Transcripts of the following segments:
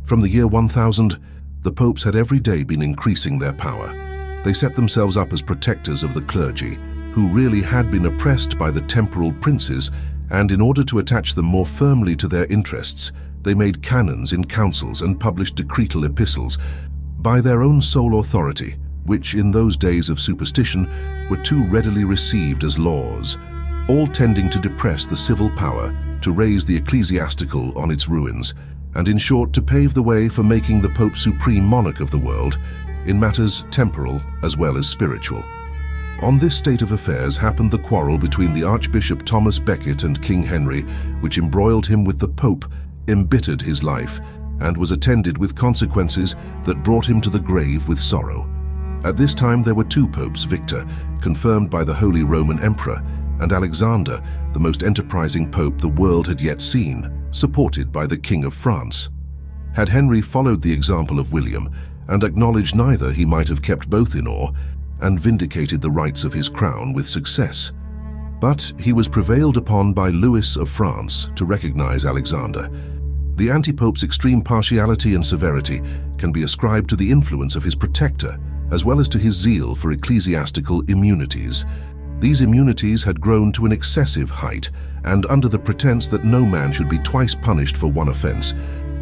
From the year 1000, the popes had every day been increasing their power. They set themselves up as protectors of the clergy, who really had been oppressed by the temporal princes, and in order to attach them more firmly to their interests, they made canons in councils and published decretal epistles by their own sole authority, which in those days of superstition were too readily received as laws, all tending to depress the civil power, to raise the ecclesiastical on its ruins, and in short to pave the way for making the Pope supreme monarch of the world in matters temporal as well as spiritual. On this state of affairs happened the quarrel between the Archbishop Thomas Becket and King Henry, which embroiled him with the Pope, embittered his life, and was attended with consequences that brought him to the grave with sorrow. At this time there were two popes, Victor, confirmed by the Holy Roman Emperor, and Alexander, the most enterprising pope the world had yet seen, supported by the King of France. Had Henry followed the example of William and acknowledged neither, he might have kept both in awe and vindicated the rights of his crown with success. But he was prevailed upon by Louis of France to recognize Alexander. The anti-pope's extreme partiality and severity can be ascribed to the influence of his protector, as well as to his zeal for ecclesiastical immunities. These immunities had grown to an excessive height, and under the pretense that no man should be twice punished for one offense,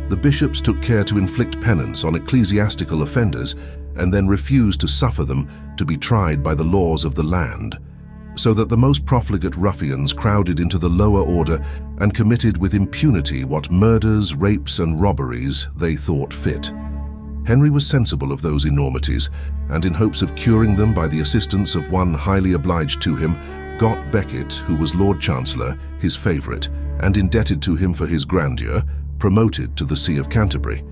the bishops took care to inflict penance on ecclesiastical offenders and then refused to suffer them to be tried by the laws of the land, so that the most profligate ruffians crowded into the lower order and committed with impunity what murders, rapes, and robberies they thought fit. Henry was sensible of those enormities, and in hopes of curing them by the assistance of one highly obliged to him, got Becket, who was Lord Chancellor, his favourite, and indebted to him for his grandeur, promoted to the See of Canterbury.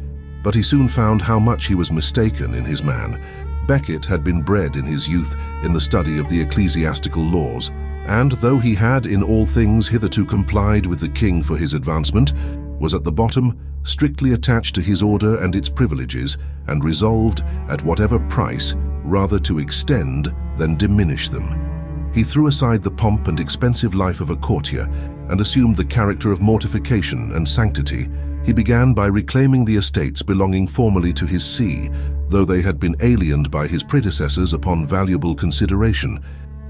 But he soon found how much he was mistaken in his man. Becket had been bred in his youth in the study of the ecclesiastical laws, and though he had in all things hitherto complied with the king for his advancement, was at the bottom strictly attached to his order and its privileges, and resolved, at whatever price, rather to extend than diminish them. He threw aside the pomp and expensive life of a courtier, and assumed the character of mortification and sanctity. He began by reclaiming the estates belonging formerly to his see, though they had been aliened by his predecessors upon valuable consideration,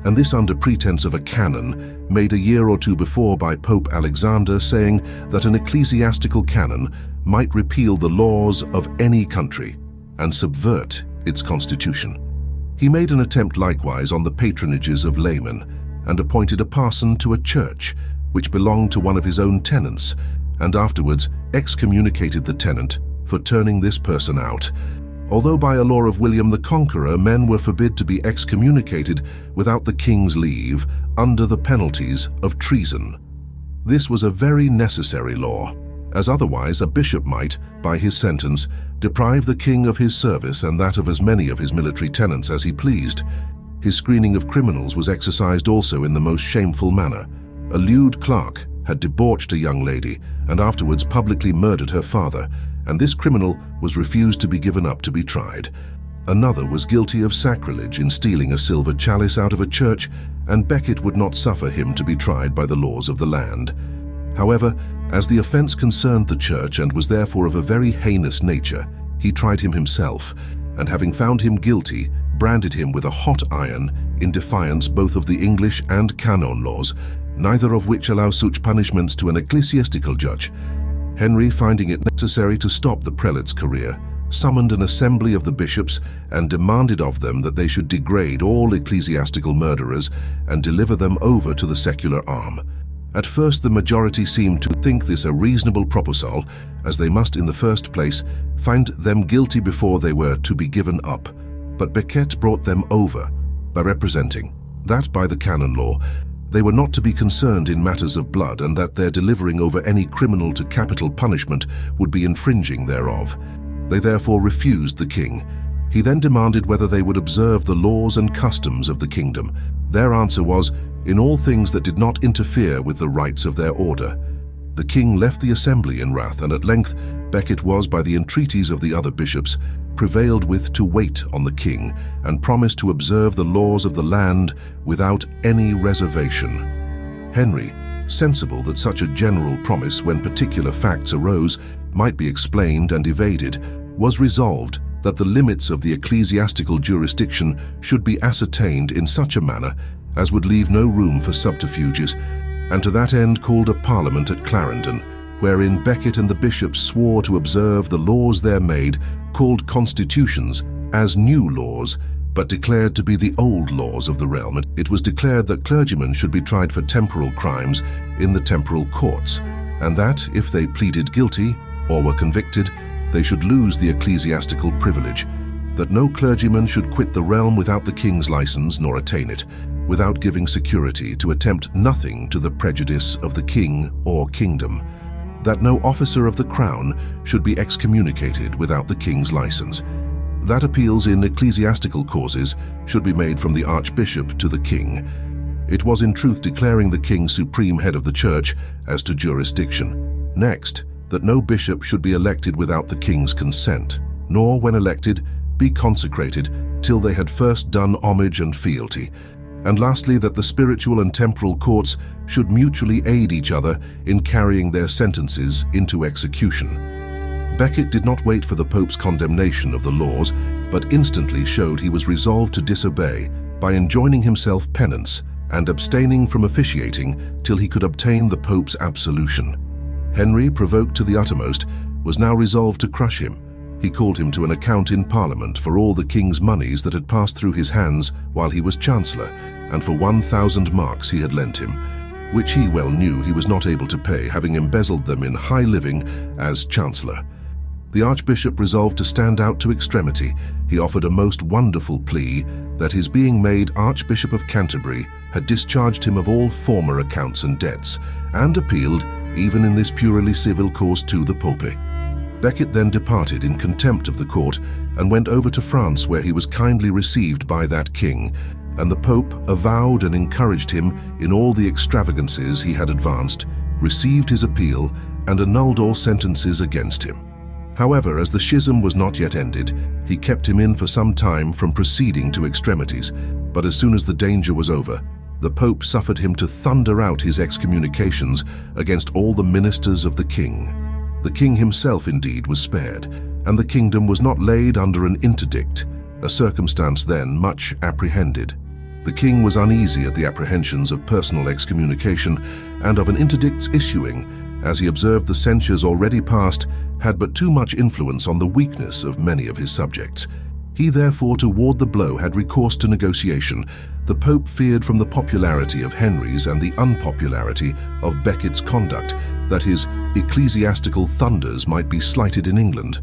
and this under pretense of a canon, made a year or two before by Pope Alexander, saying that an ecclesiastical canon might repeal the laws of any country and subvert its constitution. He made an attempt likewise on the patronages of laymen, and appointed a parson to a church which belonged to one of his own tenants, and afterwards excommunicated the tenant for turning this person out. Although by a law of William the Conqueror men were forbid to be excommunicated without the king's leave under the penalties of treason. This was a very necessary law, as otherwise a bishop might, by his sentence, deprive the king of his service and that of as many of his military tenants as he pleased. His screening of criminals was exercised also in the most shameful manner. A lewd clerk had debauched a young lady and afterwards publicly murdered her father, and this criminal was refused to be given up to be tried. Another was guilty of sacrilege in stealing a silver chalice out of a church, and Becket would not suffer him to be tried by the laws of the land. However, as the offence concerned the church and was therefore of a very heinous nature, he tried him himself, and having found him guilty, branded him with a hot iron in defiance both of the English and canon laws, neither of which allow such punishments to an ecclesiastical judge. Henry, finding it necessary to stop the prelate's career, summoned an assembly of the bishops and demanded of them that they should degrade all ecclesiastical murderers and deliver them over to the secular arm. At first the majority seemed to think this a reasonable proposal, as they must in the first place find them guilty before they were to be given up. But Becket brought them over by representing that by the canon law they were not to be concerned in matters of blood, and that their delivering over any criminal to capital punishment would be infringing thereof. They therefore refused the king. He then demanded whether they would observe the laws and customs of the kingdom. Their answer was, in all things that did not interfere with the rights of their order. The king left the assembly in wrath, and at length Becket was, by the entreaties of the other bishops, prevailed with to wait on the king and promised to observe the laws of the land without any reservation. Henry, sensible that such a general promise when particular facts arose might be explained and evaded, was resolved that the limits of the ecclesiastical jurisdiction should be ascertained in such a manner as would leave no room for subterfuges, and to that end called a parliament at Clarendon, wherein Becket and the bishops swore to observe the laws there made, called constitutions, as new laws, but declared to be the old laws of the realm. It was declared that clergymen should be tried for temporal crimes in the temporal courts, and that, if they pleaded guilty or were convicted, they should lose the ecclesiastical privilege, that no clergyman should quit the realm without the king's license nor attain it, without giving security to attempt nothing to the prejudice of the king or kingdom, that no officer of the crown should be excommunicated without the king's license, that appeals in ecclesiastical causes should be made from the archbishop to the king. It was in truth declaring the king supreme head of the church as to jurisdiction. Next, that no bishop should be elected without the king's consent, nor, when elected, be consecrated till they had first done homage and fealty. And lastly, that the spiritual and temporal courts should mutually aid each other in carrying their sentences into execution. Becket did not wait for the Pope's condemnation of the laws, but instantly showed he was resolved to disobey by enjoining himself penance and abstaining from officiating till he could obtain the Pope's absolution. Henry, provoked to the uttermost, was now resolved to crush him. He called him to an account in Parliament for all the king's moneys that had passed through his hands while he was Chancellor, and for 1,000 marks he had lent him, which he well knew he was not able to pay, having embezzled them in high living as Chancellor. The Archbishop resolved to stand out to extremity. He offered a most wonderful plea that his being made Archbishop of Canterbury had discharged him of all former accounts and debts, and appealed, even in this purely civil cause, to the Pope. Becket then departed in contempt of the court and went over to France, where he was kindly received by that king, and the Pope avowed and encouraged him in all the extravagances he had advanced, received his appeal, and annulled all sentences against him. However, as the schism was not yet ended, he kept him in for some time from proceeding to extremities, but as soon as the danger was over, the Pope suffered him to thunder out his excommunications against all the ministers of the king. The king himself indeed was spared, and the kingdom was not laid under an interdict, a circumstance then much apprehended. The king was uneasy at the apprehensions of personal excommunication and of an interdict's issuing, as he observed the censures already passed had but too much influence on the weakness of many of his subjects. He therefore, to ward the blow, had recourse to negotiation. The Pope feared from the popularity of Henry's and the unpopularity of Becket's conduct that his ecclesiastical thunders might be slighted in England.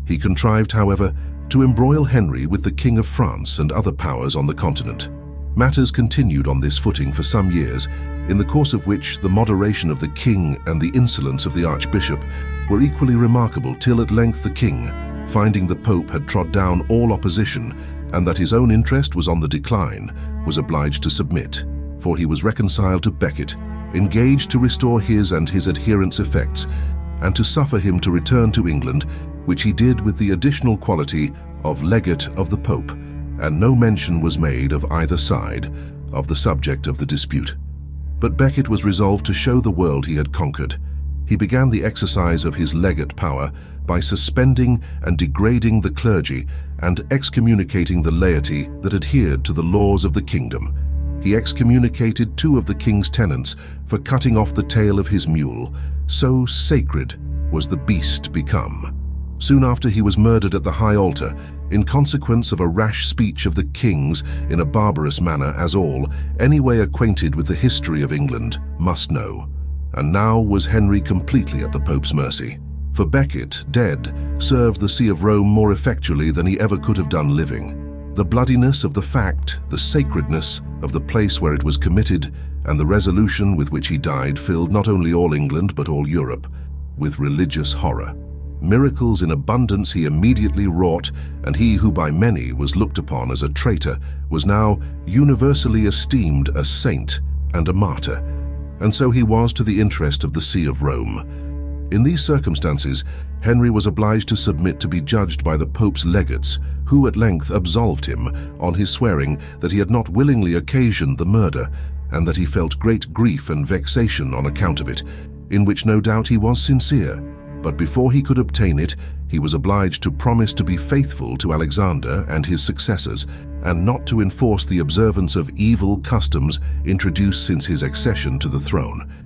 He contrived, however, to embroil Henry with the King of France and other powers on the continent. Matters continued on this footing for some years, in the course of which the moderation of the king and the insolence of the archbishop were equally remarkable, till at length the king, finding the Pope had trod down all opposition and that his own interest was on the decline, was obliged to submit, for he was reconciled to Becket, engaged to restore his and his adherents' effects, and to suffer him to return to England, which he did with the additional quality of legate of the Pope, and no mention was made of either side of the subject of the dispute. But Becket was resolved to show the world he had conquered. He began the exercise of his legate power by suspending and degrading the clergy and excommunicating the laity that adhered to the laws of the kingdom. He excommunicated 2 of the king's tenants for cutting off the tail of his mule. So sacred was the beast become. Soon after, he was murdered at the high altar in consequence of a rash speech of the king's in a barbarous manner, as all, anyway acquainted with the history of England, must know. And now was Henry completely at the Pope's mercy. For Becket, dead, served the See of Rome more effectually than he ever could have done living. The bloodiness of the fact, the sacredness of the place where it was committed, and the resolution with which he died filled not only all England but all Europe with religious horror. Miracles in abundance he immediately wrought, and he who by many was looked upon as a traitor was now universally esteemed a saint and a martyr, and so he was to the interest of the See of Rome. In these circumstances, Henry was obliged to submit to be judged by the Pope's legates, who at length absolved him on his swearing that he had not willingly occasioned the murder, and that he felt great grief and vexation on account of it, in which no doubt he was sincere, but before he could obtain it, he was obliged to promise to be faithful to Alexander and his successors, and not to enforce the observance of evil customs introduced since his accession to the throne.